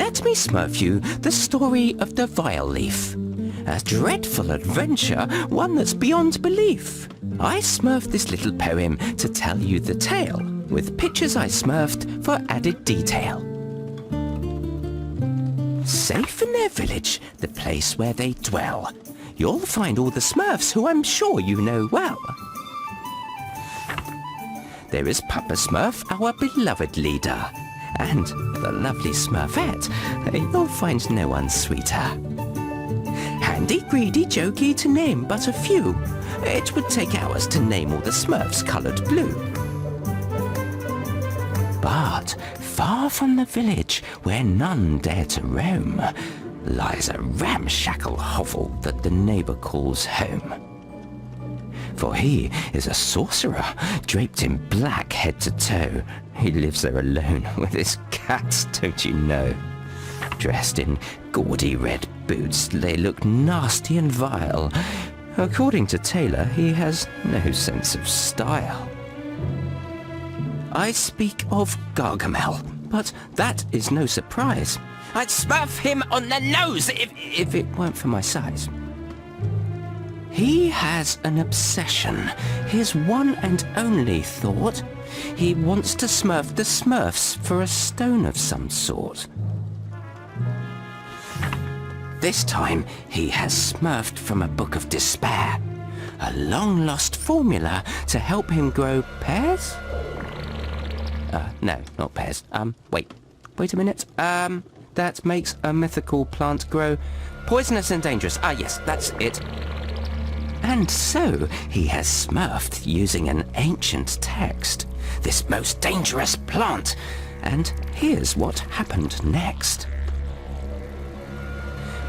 let me smurf you the story of the VILEAF. A dreadful adventure, one that's beyond belief. I smurfed this little poem to tell you the tale, with pictures I smurfed for added detail. Safe in their village, the place where they dwell, you'll find all the smurfs who I'm sure you know well. There is Papa Smurf, our beloved leader, and the lovely Smurfette. You'll find no one sweeter. Handy, greedy, jokey, to name but a few. It would take hours to name all the Smurfs coloured blue. But far from the village, where none dare to roam, lies a ramshackle hovel that the neighbour calls home. For he is a sorcerer, draped in black head to toe. He lives there alone with his cats, don't you know? Dressed in gaudy red boots, they look nasty and vile. According to Taylor, he has no sense of style. I speak of Gargamel, but that is no surprise. I'd smurf him on the nose if it weren't for my size. He has an obsession, his one and only thought. He wants to smurf the Smurfs for a stone of some sort. This time, he has smurfed from a book of despair. A long-lost formula to help him grow pears? No, not pears. Wait a minute. That makes a mythical plant grow poisonous and dangerous. Ah, yes, that's it. And so, he has smurfed using an ancient text, this most dangerous plant. And here's what happened next.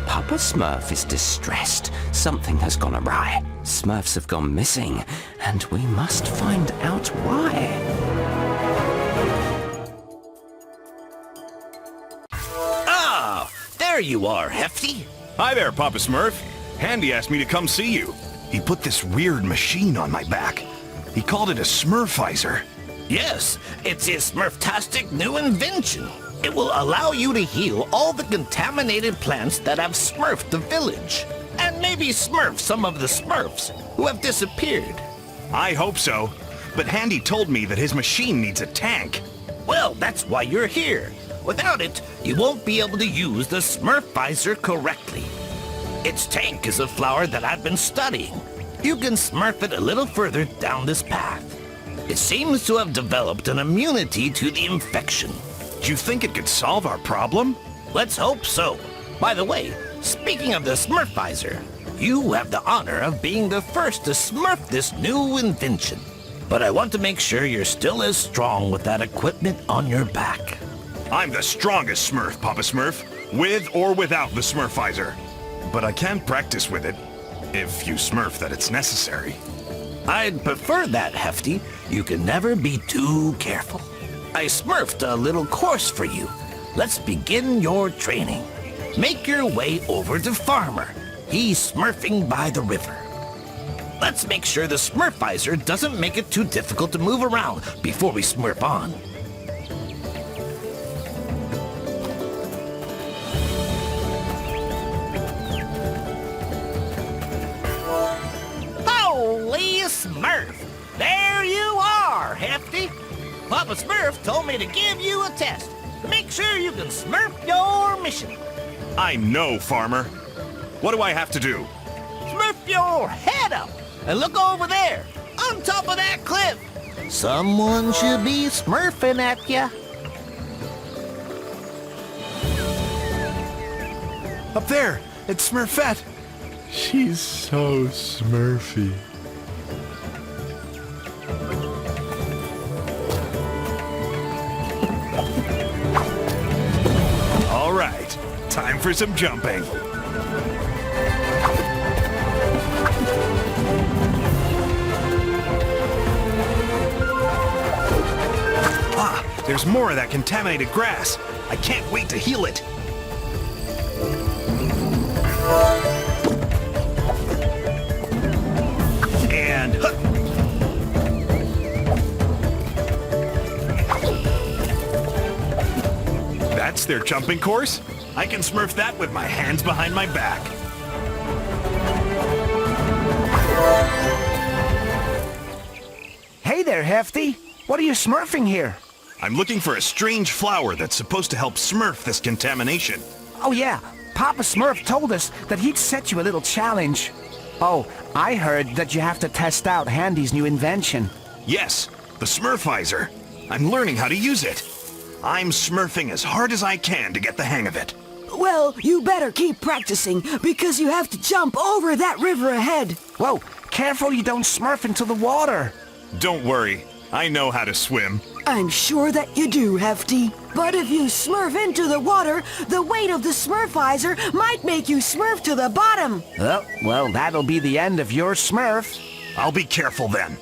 Papa Smurf is distressed. Something has gone awry. Smurfs have gone missing, and we must find out why. Ah, there you are, Hefty. Hi there, Papa Smurf. Handy asked me to come see you. He put this weird machine on my back. He called it a smurfizer. Yes, it's his smurftastic new invention. It will allow you to heal all the contaminated plants that have smurfed the village. And maybe smurf some of the smurfs who have disappeared. I hope so. But Handy told me that his machine needs a tank. Well, that's why you're here. Without it, you won't be able to use the smurfizer correctly. Its tank is a flower that I've been studying. You can smurf it a little further down this path. It seems to have developed an immunity to the infection. Do you think it could solve our problem? Let's hope so. By the way, speaking of the smurfizer, you have the honor of being the first to smurf this new invention. But I want to make sure you're still as strong with that equipment on your back. I'm the strongest Smurf, Papa Smurf, with or without the smurfizer. But I can practice with it, if you smurf that it's necessary. I'd prefer that, Hefty. You can never be too careful. I smurfed a little course for you. Let's begin your training. Make your way over to Farmer. He's smurfing by the river. Let's make sure the smurfizer doesn't make it too difficult to move around before we smurf on. Holy Smurf! There you are, Hefty! Papa Smurf told me to give you a test to make sure you can smurf your mission. I know, Farmer. What do I have to do? Smurf your head up and look over there, on top of that cliff. Someone should be smurfing at ya. Up there, it's Smurfette. She's so smurfy. All right, time for some jumping. Ah, there's more of that contaminated grass. I can't wait to heal it. And that's That's their jumping course? I can smurf that with my hands behind my back. Hey there, Hefty. What are you smurfing here? I'm looking for a strange flower that's supposed to help smurf this contamination. Oh yeah, Papa Smurf told us that he'd set you a little challenge. Oh, I heard that you have to test out Handy's new invention. Yes, the smurfizer. I'm learning how to use it. I'm smurfing as hard as I can to get the hang of it. Well, you better keep practicing, because you have to jump over that river ahead. Whoa, careful you don't smurf into the water. Don't worry, I know how to swim. I'm sure that you do, Hefty. But if you smurf into the water, the weight of the smurfizer might make you smurf to the bottom. Oh, well, that'll be the end of your smurf. I'll be careful then.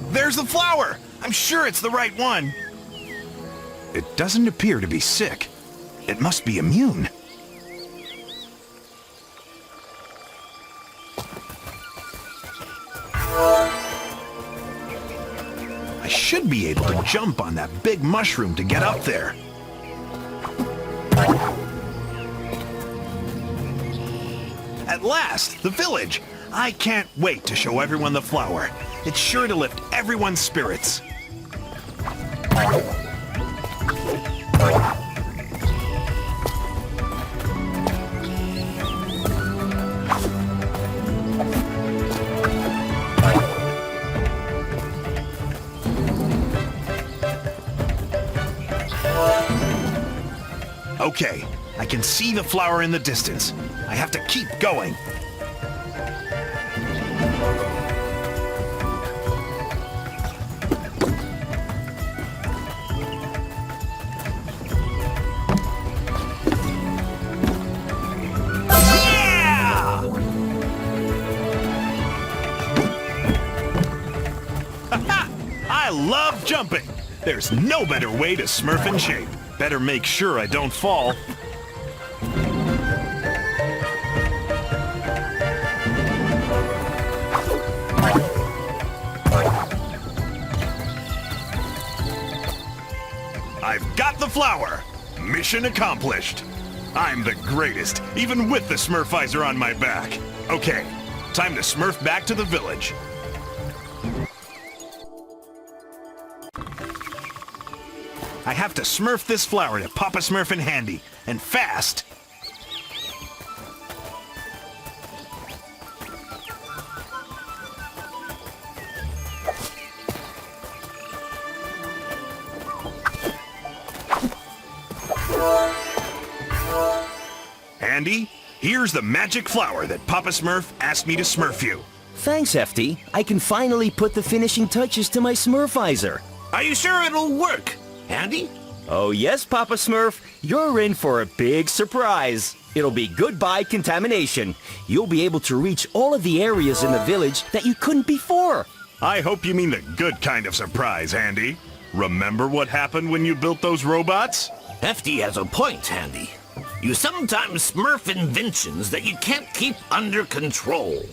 There's the flower! I'm sure it's the right one. It doesn't appear to be sick. It must be immune. I should be able to jump on that big mushroom to get up there. At last, the village! I can't wait to show everyone the flower. It's sure to lift everyone's spirits. Okay, I can see the flower in the distance. I have to keep going. I love jumping! There's no better way to smurf in shape. Better make sure I don't fall. I've got the flower! Mission accomplished! I'm the greatest, even with the smurfizer on my back. Okay, time to smurf back to the village. I have to smurf this flower to Papa Smurf and Handy, and fast! Handy, here's the magic flower that Papa Smurf asked me to smurf you. Thanks, Hefty. I can finally put the finishing touches to my smurfizer. Are you sure it'll work, Handy? Oh yes, Papa Smurf. You're in for a big surprise. It'll be goodbye contamination. You'll be able to reach all of the areas in the village that you couldn't before. I hope you mean the good kind of surprise, Handy. Remember what happened when you built those robots? Hefty has a point, Handy. You sometimes smurf inventions that you can't keep under control.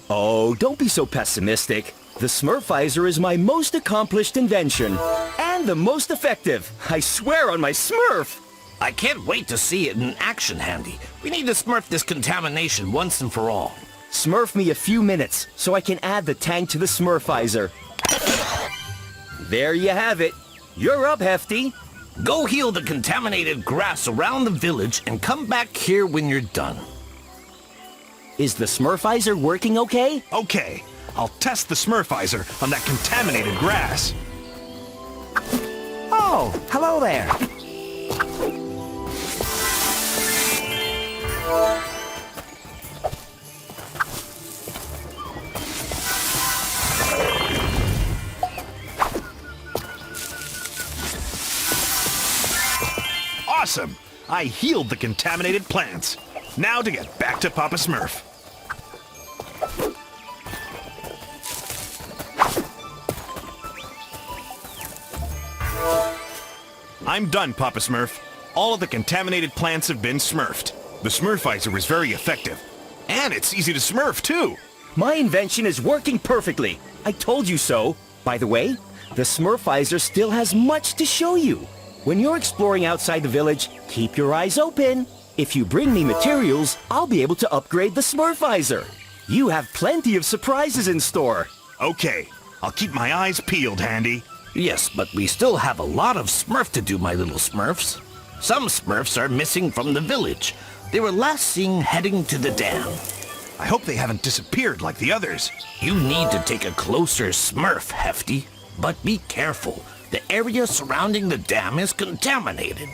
Oh, don't be so pessimistic. The smurfizer is my most accomplished invention. And the most effective. I swear on my smurf. I can't wait to see it in action, Handy. We need to smurf this contamination once and for all. Smurf me a few minutes so I can add the tank to the smurfizer. There you have it. You're up, Hefty. Go heal the contaminated grass around the village and come back here when you're done. Is the smurfizer working okay? Okay, I'll test the smurfizer on that contaminated grass. Oh, hello there. Awesome! I healed the contaminated plants. Now to get back to Papa Smurf. I'm done, Papa Smurf. All of the contaminated plants have been smurfed. The smurfizer was very effective. And it's easy to smurf, too. My invention is working perfectly. I told you so. By the way, the smurfizer still has much to show you. When you're exploring outside the village, keep your eyes open. If you bring me materials, I'll be able to upgrade the smurfizer. You have plenty of surprises in store. Okay, I'll keep my eyes peeled, Handy. Yes, but we still have a lot of Smurf to do, my little Smurfs. Some Smurfs are missing from the village. They were last seen heading to the dam. I hope they haven't disappeared like the others. You need to take a closer Smurf, Hefty. But be careful. The area surrounding the dam is contaminated.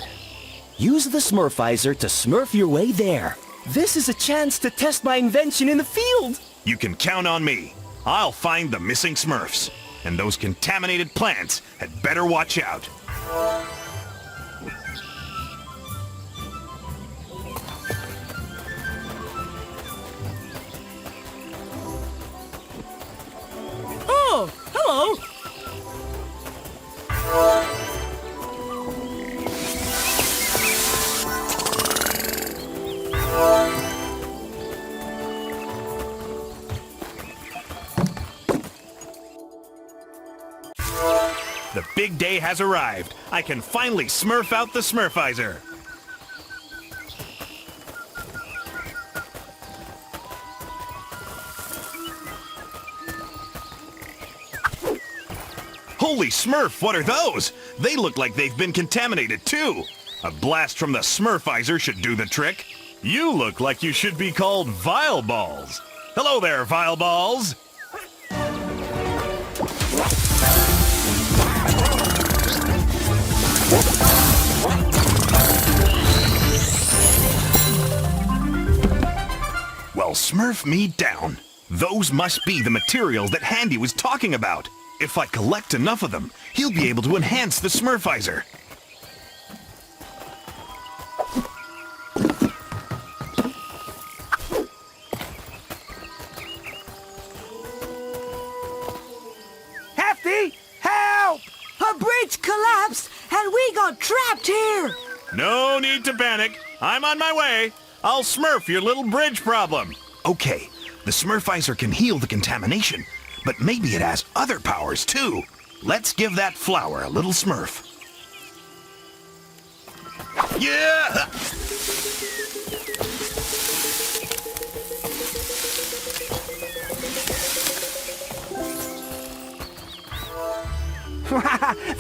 Use the smurfizer to smurf your way there. This is a chance to test my invention in the field. You can count on me. I'll find the missing Smurfs. And those contaminated plants had better watch out. Oh, hello. The big day has arrived. I can finally smurf out the smurfizer. Holy Smurf, what are those? They look like they've been contaminated too. A blast from the smurfizer should do the trick. You look like you should be called Vile Balls. Hello there, Vile Balls. Well, smurf me down. Those must be the materials that Handy was talking about. If I collect enough of them, he'll be able to enhance the smurfizer. Hefty, help! A bridge collapsed and we got trapped here. No need to panic. I'm on my way. I'll smurf your little bridge problem. Okay, the smurfizer can heal the contamination, but maybe it has other powers too. Let's give that flower a little smurf. Yeah!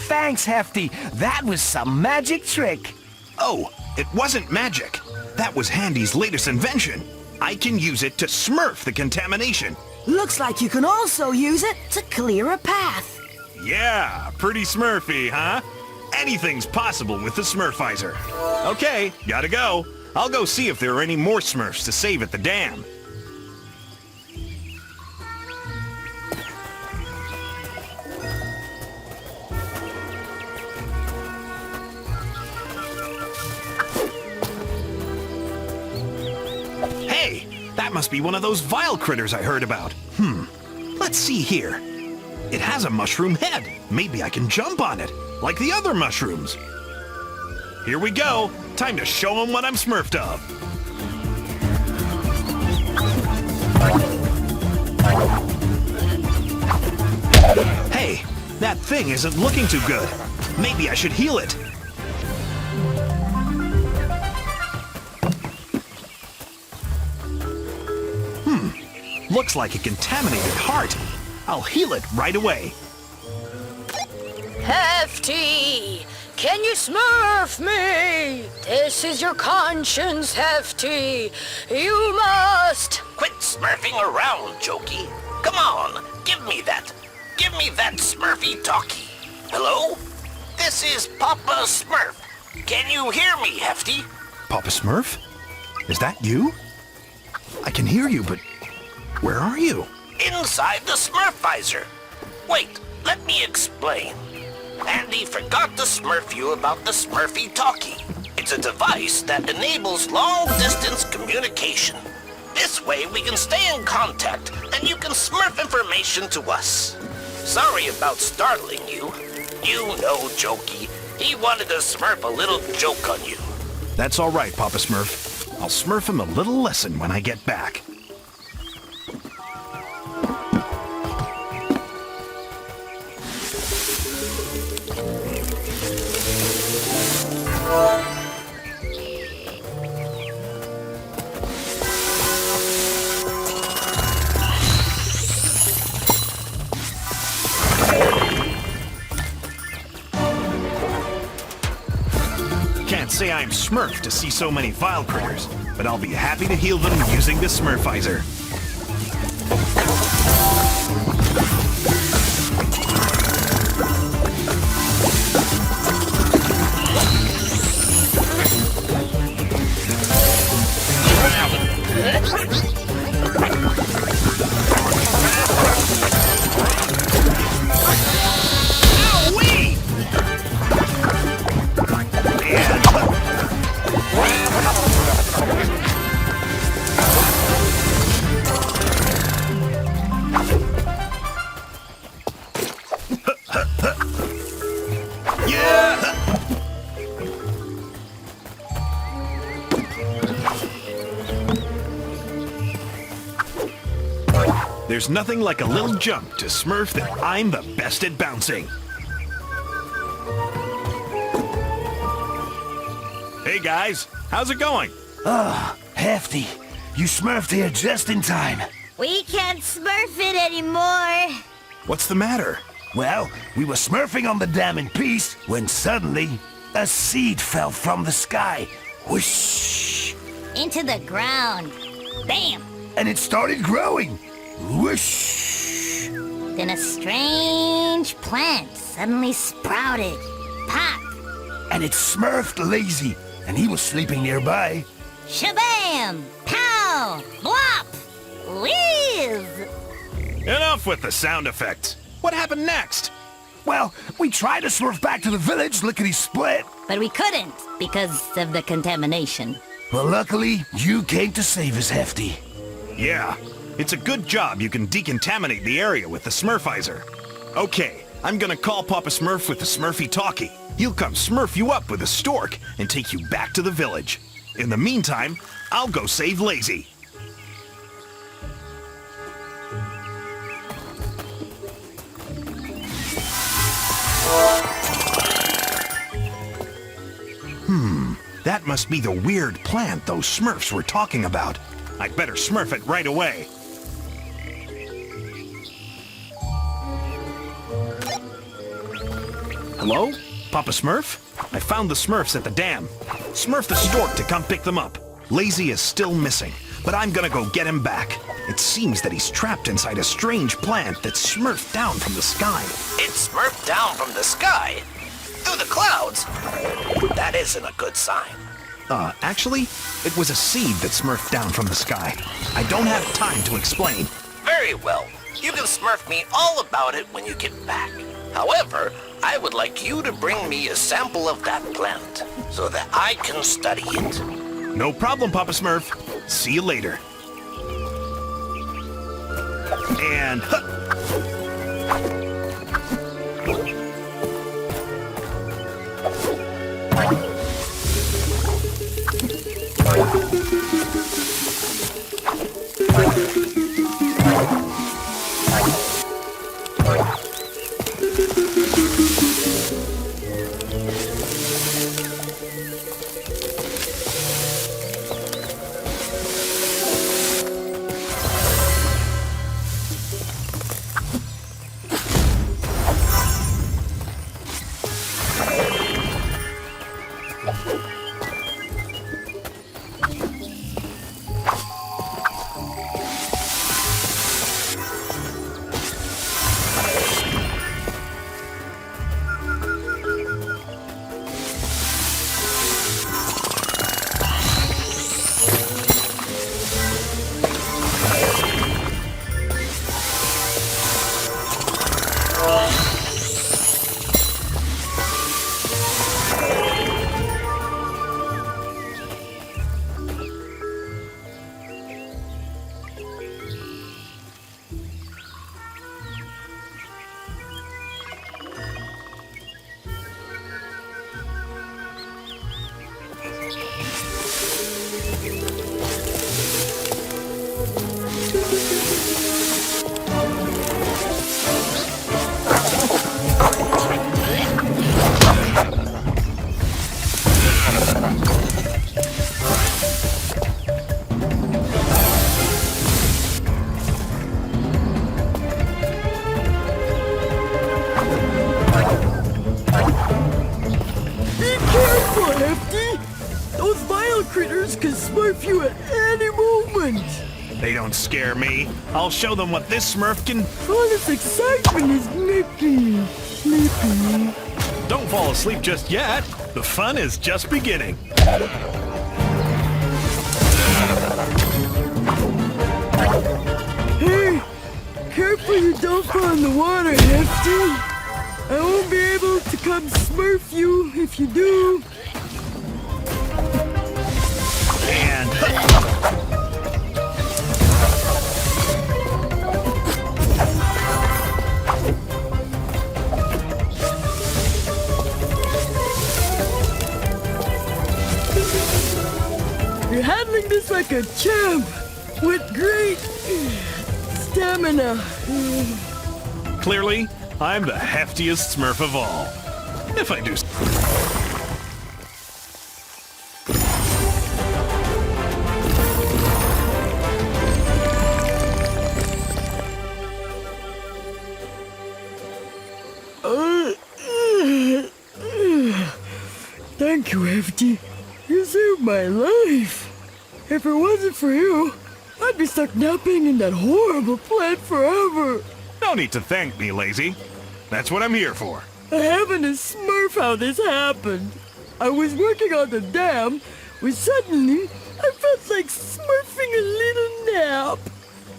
Thanks, Hefty. That was some magic trick. Oh, it wasn't magic. That was Handy's latest invention. I can use it to smurf the contamination. Looks like you can also use it to clear a path. Yeah, pretty smurfy, huh? Anything's possible with the smurfizer. Okay, gotta go. I'll go see if there are any more smurfs to save at the dam. Hey, that must be one of those vile critters I heard about. Let's see here. It has a mushroom head. Maybe I can jump on it, like the other mushrooms. Here we go. Time to show them what I'm smurfed of. Hey, that thing isn't looking too good. Maybe I should heal it. Looks like a contaminated heart. I'll heal it right away. Hefty! Can you smurf me? This is your conscience, Hefty. You must... Quit smurfing around, Jokey. Come on, give me that. Give me that smurfy talkie. Hello? This is Papa Smurf. Can you hear me, Hefty? Papa Smurf? Is that you? I can hear you, but where are you? Inside the smurfizer. Wait, let me explain. Andy forgot to smurf you about the smurfy talkie. It's a device that enables long-distance communication. This way we can stay in contact, and you can smurf information to us. Sorry about startling you. You know, Jokey, He wanted to smurf a little joke on you. That's all right, Papa Smurf. I'll smurf him a little lesson when I get back. Can't say I'm smurfed to see so many vile critters, but I'll be happy to heal them using the smurfizer. There's nothing like a little jump to smurf that I'm the best at bouncing. Hey guys, how's it going? Hefty, you smurfed here just in time. We can't smurf it anymore. What's the matter? Well, we were smurfing on the dam in peace when suddenly a seed fell from the sky. Whoosh! Into the ground. Bam! And it started growing. Whoosh! Then a strange plant suddenly sprouted. Pop! And it smurfed Lazy, and he was sleeping nearby. Shabam! Pow! Blop! Whiz! Enough with the sound effects. What happened next? Well, we tried to smurf back to the village, lickety-split. But we couldn't because of the contamination. Well, luckily, you came to save us, Hefty. Yeah, it's a good job you can decontaminate the area with the smurfizer. Okay, I'm gonna call Papa Smurf with the Smurfy talkie. He'll come smurf you up with a stork and take you back to the village. In the meantime, I'll go save Lazy. That must be the weird plant those Smurfs were talking about. I'd better smurf it right away. Hello? Papa Smurf? I found the Smurfs at the dam. Smurf the stork to come pick them up. Lazy is still missing, but I'm gonna go get him back. It seems that he's trapped inside a strange plant that smurfed down from the sky. It smurfed down from the sky? Through the clouds? That isn't a good sign. Actually, it was a seed that smurfed down from the sky. I don't have time to explain. Very well. You can smurf me all about it when you get back. However, I would like you to bring me a sample of that plant so that I can study it. No problem, Papa Smurf. See you later. And... Smurf you at any moment. They don't scare me. I'll show them what this Smurf can... All this excitement is making me sleepy. Don't fall asleep just yet. The fun is just beginning. Hey, careful you don't fall in the water, Hefty. I won't be able to come Smurf you if you do. And... You're handling this like a champ, with great stamina. Clearly, I'm the heftiest Smurf of all. If I do... Thank you, Hefty. You saved my life. If it wasn't for you, I'd be stuck napping in that horrible plant forever. No need to thank me, Lazy. That's what I'm here for. I haven't a smurf how this happened. I was working on the dam when suddenly I felt like smurfing a little nap.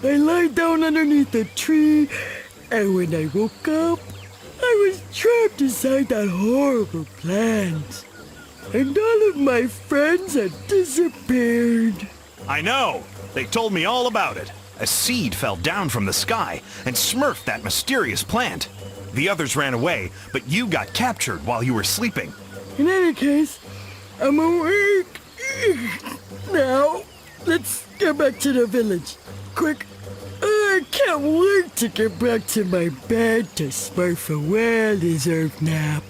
I lied down underneath a tree, and when I woke up, I was trapped inside that horrible plant. And all of my friends had disappeared. I know. They told me all about it. A seed fell down from the sky and smurfed that mysterious plant. The others ran away, but you got captured while you were sleeping. In any case, I'm awake. Now, let's get back to the village. Quick. I can't wait to get back to my bed to smurf a well-deserved nap.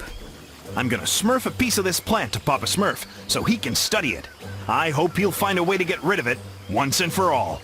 I'm gonna smurf a piece of this plant to Papa Smurf so he can study it. I hope he'll find a way to get rid of it once and for all.